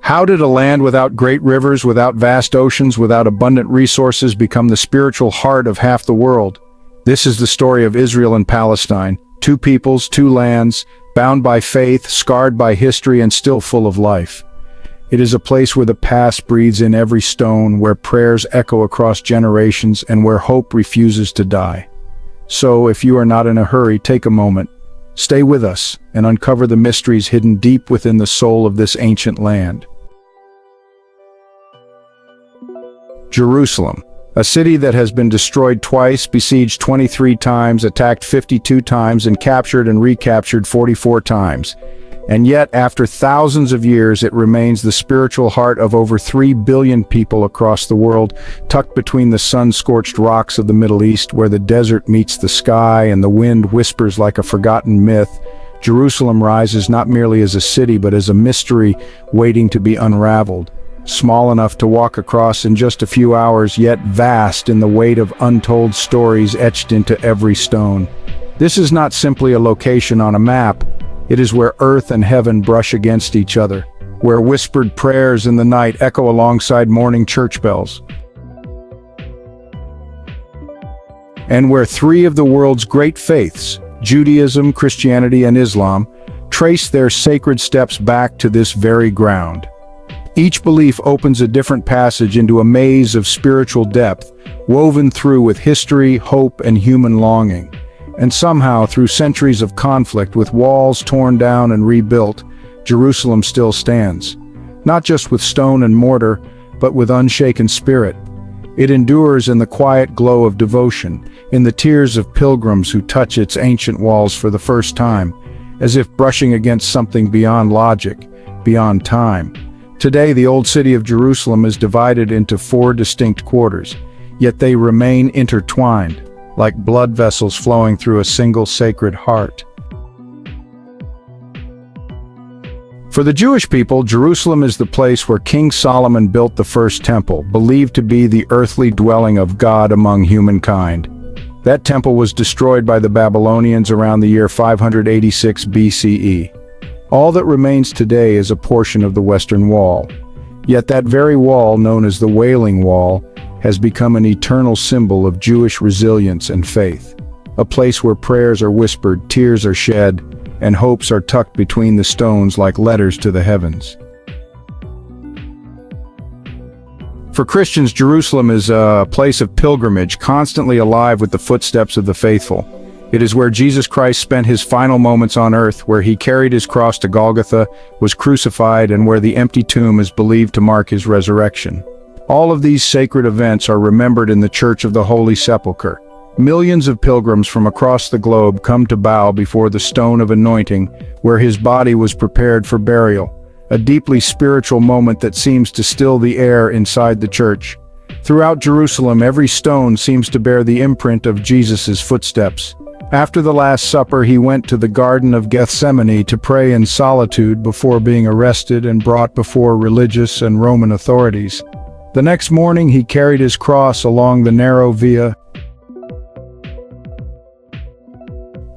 How did a land without great rivers, without vast oceans, without abundant resources become the spiritual heart of half the world? This is the story of Israel and Palestine, two peoples, two lands, bound by faith, scarred by history, and still full of life. It is a place where the past breathes in every stone, where prayers echo across generations, and where hope refuses to die. So, if you are not in a hurry, take a moment. Stay with us and uncover the mysteries hidden deep within the soul of this ancient land. Jerusalem, a city that has been destroyed twice, besieged 23 times, attacked 52 times, and captured and recaptured 44 times. And yet, after thousands of years, it remains the spiritual heart of over 3 billion people across the world, tucked between the sun-scorched rocks of the Middle East, where the desert meets the sky and the wind whispers like a forgotten myth. Jerusalem rises not merely as a city, but as a mystery waiting to be unraveled. Small enough to walk across in just a few hours, yet vast in the weight of untold stories etched into every stone. This is not simply a location on a map. It is where earth and heaven brush against each other, where whispered prayers in the night echo alongside morning church bells, and where three of the world's great faiths, Judaism, Christianity, and Islam, trace their sacred steps back to this very ground. Each belief opens a different passage into a maze of spiritual depth, woven through with history, hope, and human longing. And somehow, through centuries of conflict, with walls torn down and rebuilt, Jerusalem still stands. Not just with stone and mortar, but with unshaken spirit. It endures in the quiet glow of devotion, in the tears of pilgrims who touch its ancient walls for the first time, as if brushing against something beyond logic, beyond time. Today, the old city of Jerusalem is divided into 4 distinct quarters, yet they remain intertwined, like blood vessels flowing through a single sacred heart. For the Jewish people, Jerusalem is the place where King Solomon built the first temple, believed to be the earthly dwelling of God among humankind. That temple was destroyed by the Babylonians around the year 586 BCE. All that remains today is a portion of the Western Wall. Yet that very wall, known as the Wailing Wall, has become an eternal symbol of Jewish resilience and faith. A place where prayers are whispered, tears are shed, and hopes are tucked between the stones like letters to the heavens. For Christians, Jerusalem is a place of pilgrimage, constantly alive with the footsteps of the faithful. It is where Jesus Christ spent his final moments on earth, where he carried his cross to Golgotha, was crucified, and where the empty tomb is believed to mark his resurrection. All of these sacred events are remembered in the Church of the Holy Sepulchre. Millions of pilgrims from across the globe come to bow before the stone of anointing, where his body was prepared for burial, a deeply spiritual moment that seems to still the air inside the church. Throughout Jerusalem, every stone seems to bear the imprint of Jesus' footsteps. After the Last Supper, he went to the Garden of Gethsemane to pray in solitude before being arrested and brought before religious and Roman authorities. The next morning, he carried his cross along the narrow via.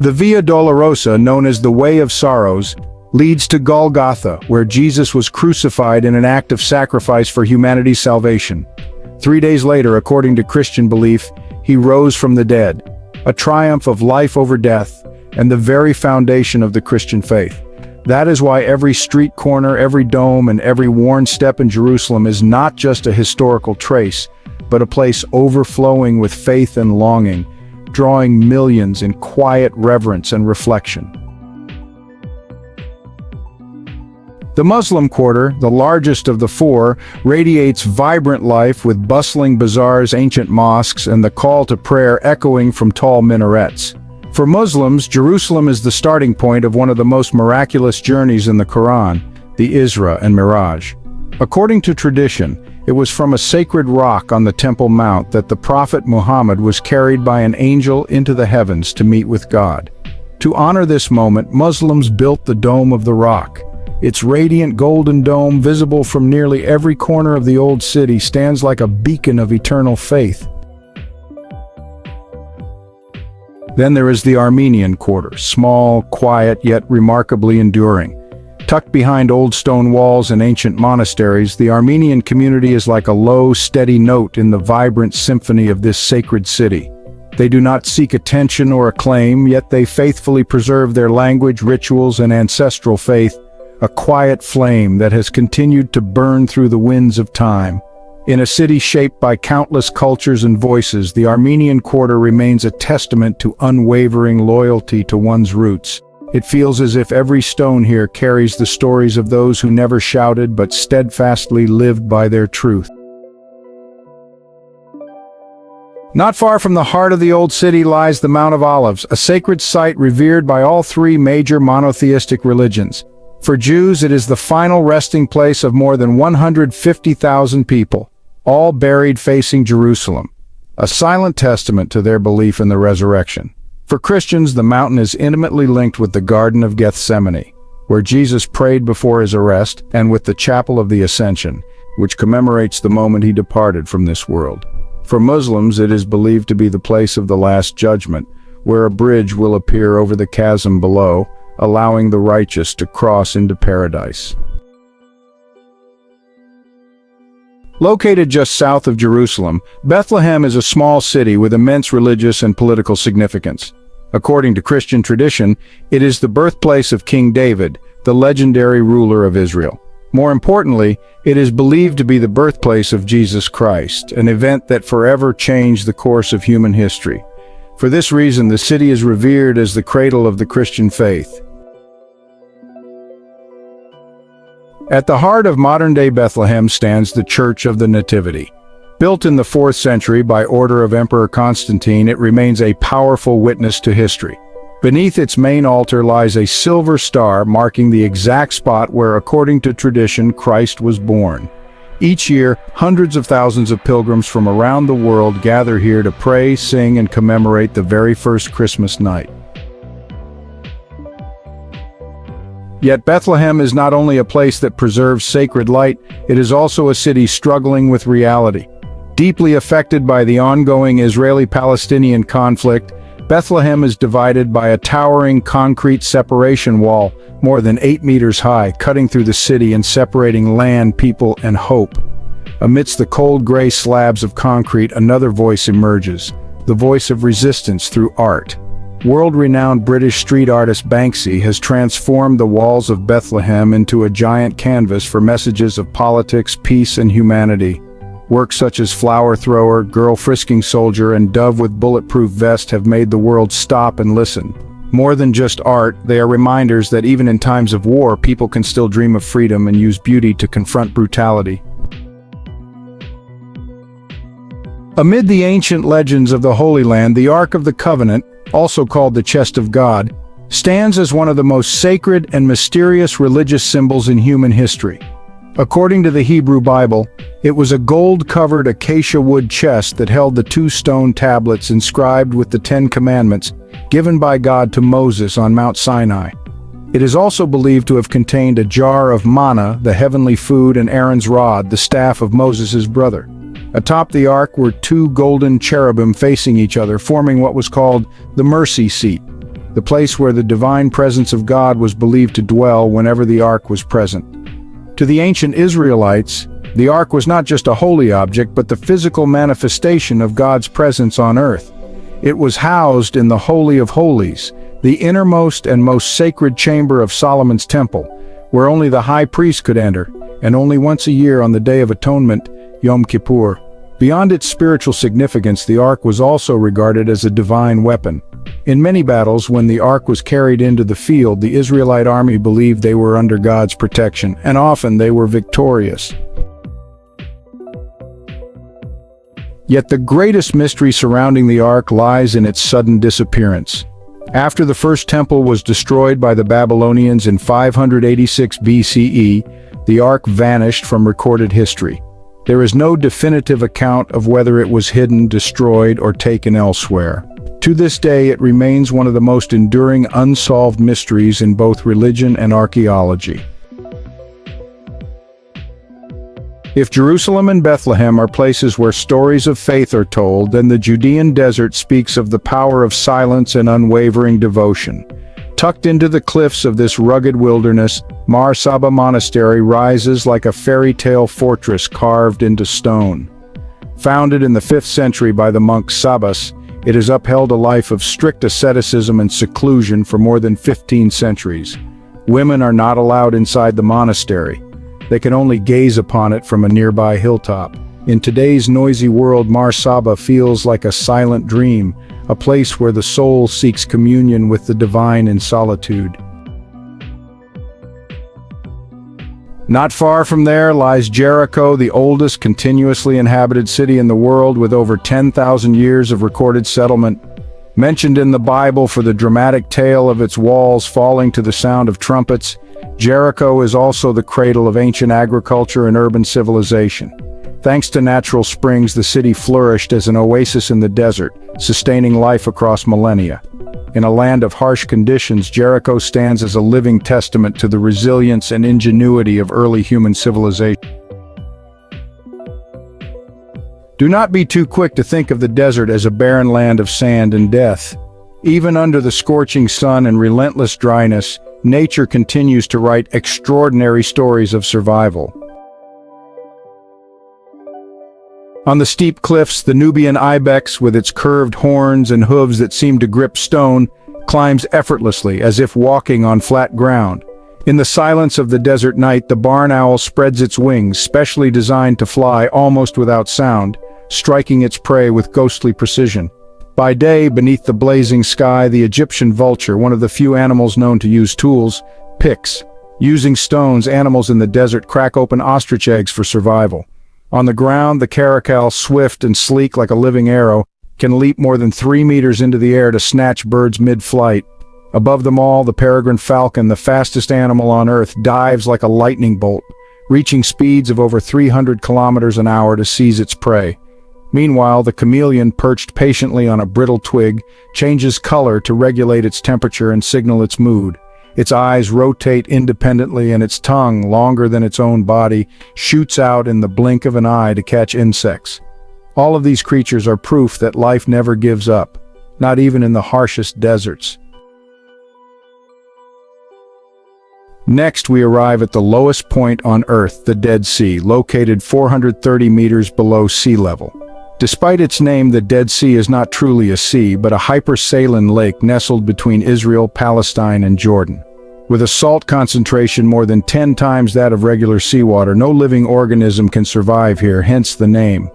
The Via Dolorosa, known as the Way of Sorrows, leads to Golgotha, where Jesus was crucified in an act of sacrifice for humanity's salvation. 3 days later, according to Christian belief, he rose from the dead, a triumph of life over death, and the very foundation of the Christian faith. That is why every street corner, every dome, and every worn step in Jerusalem is not just a historical trace, but a place overflowing with faith and longing, drawing millions in quiet reverence and reflection. The Muslim quarter, the largest of the 4, radiates vibrant life with bustling bazaars, ancient mosques, and the call to prayer echoing from tall minarets. For Muslims, Jerusalem is the starting point of one of the most miraculous journeys in the Quran, the Isra and Miraj. According to tradition, it was from a sacred rock on the Temple Mount that the Prophet Muhammad was carried by an angel into the heavens to meet with God. To honor this moment, Muslims built the Dome of the Rock. Its radiant golden dome, visible from nearly every corner of the old city, stands like a beacon of eternal faith. Then there is the Armenian quarter, small, quiet, yet remarkably enduring. Tucked behind old stone walls and ancient monasteries, the Armenian community is like a low, steady note in the vibrant symphony of this sacred city. They do not seek attention or acclaim, yet they faithfully preserve their language, rituals, and ancestral faith, a quiet flame that has continued to burn through the winds of time. In a city shaped by countless cultures and voices, the Armenian Quarter remains a testament to unwavering loyalty to one's roots. It feels as if every stone here carries the stories of those who never shouted but steadfastly lived by their truth. Not far from the heart of the old city lies the Mount of Olives, a sacred site revered by all three major monotheistic religions. For Jews, it is the final resting place of more than 150,000 people, all buried facing Jerusalem, a silent testament to their belief in the resurrection. For Christians, the mountain is intimately linked with the Garden of Gethsemane, where Jesus prayed before his arrest, and with the Chapel of the Ascension, which commemorates the moment he departed from this world. For Muslims, it is believed to be the place of the Last Judgment, where a bridge will appear over the chasm below, allowing the righteous to cross into paradise. Located just south of Jerusalem, Bethlehem is a small city with immense religious and political significance. According to Christian tradition, it is the birthplace of King David, the legendary ruler of Israel. More importantly, it is believed to be the birthplace of Jesus Christ, an event that forever changed the course of human history. For this reason, the city is revered as the cradle of the Christian faith. At the heart of modern-day Bethlehem stands the Church of the Nativity. Built in the 4th century by order of Emperor Constantine, it remains a powerful witness to history. Beneath its main altar lies a silver star marking the exact spot where, according to tradition, Christ was born. Each year, hundreds of thousands of pilgrims from around the world gather here to pray, sing, and commemorate the very first Christmas night. Yet Bethlehem is not only a place that preserves sacred light, it is also a city struggling with reality. Deeply affected by the ongoing Israeli-Palestinian conflict, Bethlehem is divided by a towering concrete separation wall, more than 8 meters high, cutting through the city and separating land, people, and hope. Amidst the cold gray slabs of concrete, another voice emerges, the voice of resistance through art. World-renowned British street artist Banksy has transformed the walls of Bethlehem into a giant canvas for messages of politics, peace, and humanity. Works such as Flower Thrower, Girl Frisking Soldier, and Dove with Bulletproof Vest have made the world stop and listen. More than just art, they are reminders that even in times of war, people can still dream of freedom and use beauty to confront brutality. Amid the ancient legends of the Holy Land, the Ark of the Covenant, also called the Chest of God, stands as one of the most sacred and mysterious religious symbols in human history. According to the Hebrew Bible, it was a gold-covered acacia wood chest that held the 2 stone tablets inscribed with the 10 Commandments given by God to Moses on Mount Sinai. It is also believed to have contained a jar of manna, the heavenly food, and Aaron's rod, the staff of Moses' brother. Atop the ark were 2 golden cherubim facing each other, forming what was called the mercy seat, the place where the divine presence of God was believed to dwell whenever the ark was present. To the ancient Israelites, the ark was not just a holy object, but the physical manifestation of God's presence on earth. It was housed in the Holy of Holies, the innermost and most sacred chamber of Solomon's temple, where only the high priest could enter, and only once a year on the Day of Atonement, Yom Kippur. Beyond its spiritual significance, the ark was also regarded as a divine weapon. In many battles, when the ark was carried into the field, the Israelite army believed they were under God's protection, and often they were victorious. Yet the greatest mystery surrounding the ark lies in its sudden disappearance. After the first temple was destroyed by the Babylonians in 586 BCE, the ark vanished from recorded history. There is no definitive account of whether it was hidden, destroyed, or taken elsewhere. To this day, it remains one of the most enduring unsolved mysteries in both religion and archaeology. If Jerusalem and Bethlehem are places where stories of faith are told, then the Judean desert speaks of the power of silence and unwavering devotion. Tucked into the cliffs of this rugged wilderness, Mar Saba Monastery rises like a fairy tale fortress carved into stone. Founded in the 5th century by the monk Sabas, it has upheld a life of strict asceticism and seclusion for more than 15 centuries. Women are not allowed inside the monastery. They can only gaze upon it from a nearby hilltop. In today's noisy world, Mar Saba feels like a silent dream, a place where the soul seeks communion with the divine in solitude. Not far from there lies Jericho, the oldest continuously inhabited city in the world with over 10,000 years of recorded settlement. Mentioned in the Bible for the dramatic tale of its walls falling to the sound of trumpets, Jericho is also the cradle of ancient agriculture and urban civilization. Thanks to natural springs, the city flourished as an oasis in the desert, sustaining life across millennia. In a land of harsh conditions, Jericho stands as a living testament to the resilience and ingenuity of early human civilization. Do not be too quick to think of the desert as a barren land of sand and death. Even under the scorching sun and relentless dryness, nature continues to write extraordinary stories of survival. On the steep cliffs, the Nubian ibex, with its curved horns and hooves that seem to grip stone, climbs effortlessly as if walking on flat ground. In the silence of the desert night, the barn owl spreads its wings, specially designed to fly almost without sound, striking its prey with ghostly precision. By day, beneath the blazing sky, the Egyptian vulture, one of the few animals known to use tools, picks. Using stones, animals in the desert crack open ostrich eggs for survival. On the ground, the caracal, swift and sleek like a living arrow, can leap more than 3 meters into the air to snatch birds mid-flight. Above them all, the peregrine falcon, the fastest animal on Earth, dives like a lightning bolt, reaching speeds of over 300 kilometers an hour to seize its prey. Meanwhile, the chameleon, perched patiently on a brittle twig, changes color to regulate its temperature and signal its mood. Its eyes rotate independently, and its tongue, longer than its own body, shoots out in the blink of an eye to catch insects. All of these creatures are proof that life never gives up, not even in the harshest deserts. Next, we arrive at the lowest point on Earth, the Dead Sea, located 430 meters below sea level. Despite its name, the Dead Sea is not truly a sea, but a hypersaline lake nestled between Israel, Palestine, and Jordan. With a salt concentration more than 10 times that of regular seawater, no living organism can survive here, hence the name.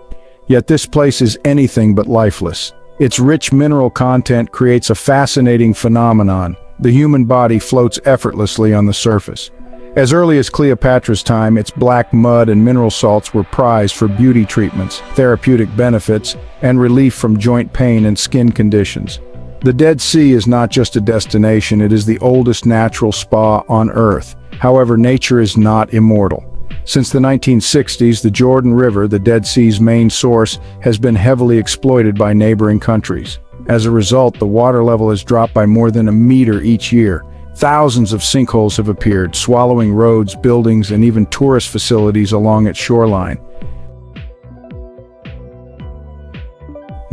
Yet this place is anything but lifeless. Its rich mineral content creates a fascinating phenomenon. The human body floats effortlessly on the surface. As early as Cleopatra's time, its black mud and mineral salts were prized for beauty treatments, therapeutic benefits, and relief from joint pain and skin conditions. The Dead Sea is not just a destination, it is the oldest natural spa on Earth. However, nature is not immortal. Since the 1960s, the Jordan River, the Dead Sea's main source, has been heavily exploited by neighboring countries. As a result, the water level has dropped by more than a meter each year. Thousands of sinkholes have appeared, swallowing roads, buildings, and even tourist facilities along its shoreline.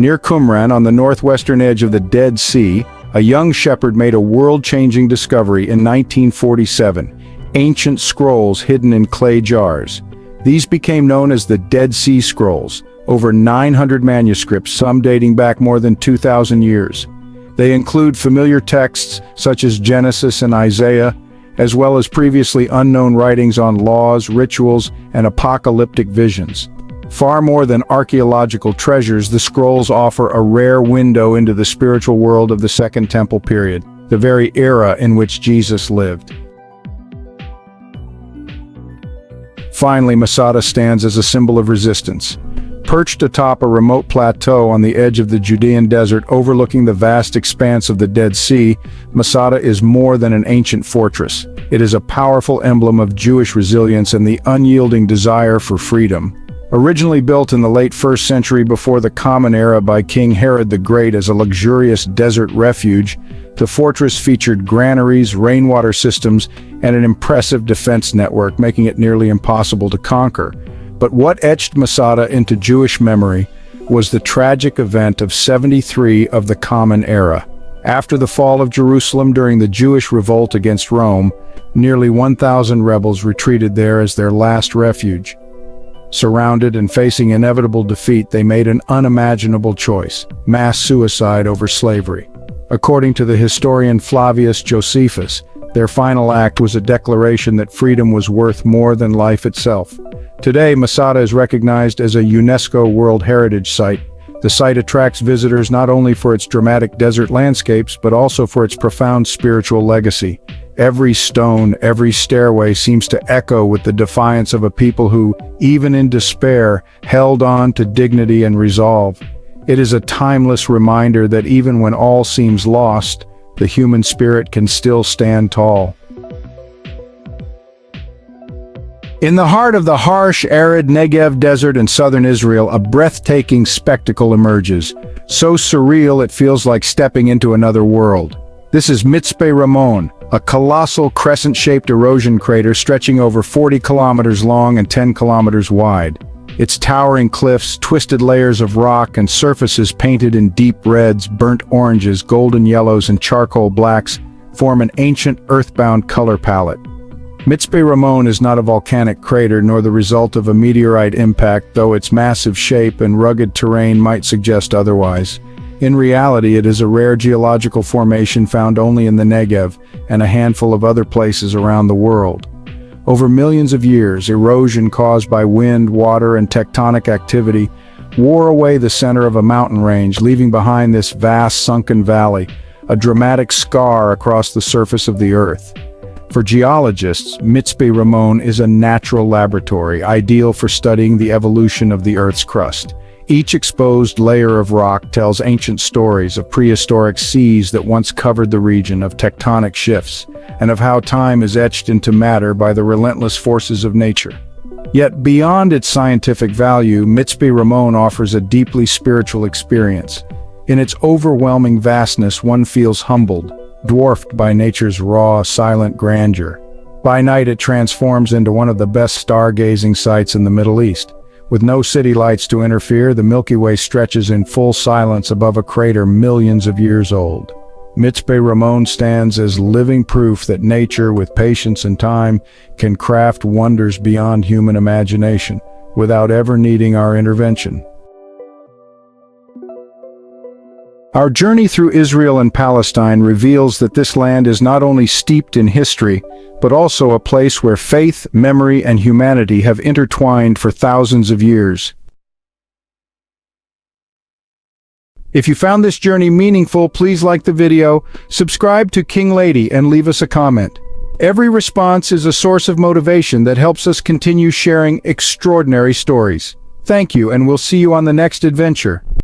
Near Qumran, on the northwestern edge of the Dead Sea, a young shepherd made a world-changing discovery in 1947: ancient scrolls hidden in clay jars. These became known as the Dead Sea Scrolls, over 900 manuscripts, some dating back more than 2,000 years. They include familiar texts such as Genesis and Isaiah, as well as previously unknown writings on laws, rituals, and apocalyptic visions. Far more than archaeological treasures, the scrolls offer a rare window into the spiritual world of the Second Temple period, the very era in which Jesus lived. Finally, Masada stands as a symbol of resistance. Perched atop a remote plateau on the edge of the Judean desert overlooking the vast expanse of the Dead Sea, Masada is more than an ancient fortress. It is a powerful emblem of Jewish resilience and the unyielding desire for freedom. Originally built in the late 1st century before the Common Era by King Herod the Great as a luxurious desert refuge, the fortress featured granaries, rainwater systems, and an impressive defense network, making it nearly impossible to conquer. But what etched Masada into Jewish memory was the tragic event of 73 of the Common Era. After the fall of Jerusalem during the Jewish revolt against Rome, Nearly 1,000 rebels retreated there as their last refuge. Surrounded and facing inevitable defeat, they made an unimaginable choice: mass suicide over slavery. According to the historian Flavius Josephus, their final act was a declaration that freedom was worth more than life itself. Today, Masada is recognized as a UNESCO World Heritage Site. The site attracts visitors not only for its dramatic desert landscapes, but also for its profound spiritual legacy. Every stone, every stairway seems to echo with the defiance of a people who, even in despair, held on to dignity and resolve. It is a timeless reminder that even when all seems lost, the human spirit can still stand tall. In the heart of the harsh, arid Negev desert in southern Israel, a breathtaking spectacle emerges. So surreal it feels like stepping into another world. This is Mitzpe Ramon, a colossal crescent-shaped erosion crater stretching over 40 kilometers long and 10 kilometers wide. Its towering cliffs, twisted layers of rock, and surfaces painted in deep reds, burnt oranges, golden yellows, and charcoal blacks form an ancient earthbound color palette. Mitzpe Ramon is not a volcanic crater nor the result of a meteorite impact, though its massive shape and rugged terrain might suggest otherwise. In reality, it is a rare geological formation found only in the Negev and a handful of other places around the world. Over millions of years, erosion caused by wind, water, and tectonic activity wore away the center of a mountain range, leaving behind this vast sunken valley, a dramatic scar across the surface of the earth. For geologists, Mitzpe Ramon is a natural laboratory, ideal for studying the evolution of the Earth's crust. Each exposed layer of rock tells ancient stories of prehistoric seas that once covered the region, of tectonic shifts, and of how time is etched into matter by the relentless forces of nature. Yet beyond its scientific value, Mitzpe Ramon offers a deeply spiritual experience. In its overwhelming vastness, one feels humbled, dwarfed by nature's raw, silent grandeur. By night, it transforms into one of the best stargazing sites in the Middle East. With no city lights to interfere, the Milky Way stretches in full silence above a crater millions of years old. Mitzpe Ramon stands as living proof that nature, with patience and time, can craft wonders beyond human imagination, without ever needing our intervention. Our journey through Israel and Palestine reveals that this land is not only steeped in history, but also a place where faith, memory, and humanity have intertwined for thousands of years. If you found this journey meaningful, please like the video, subscribe to King Lady, and leave us a comment. Every response is a source of motivation that helps us continue sharing extraordinary stories. Thank you, and we'll see you on the next adventure.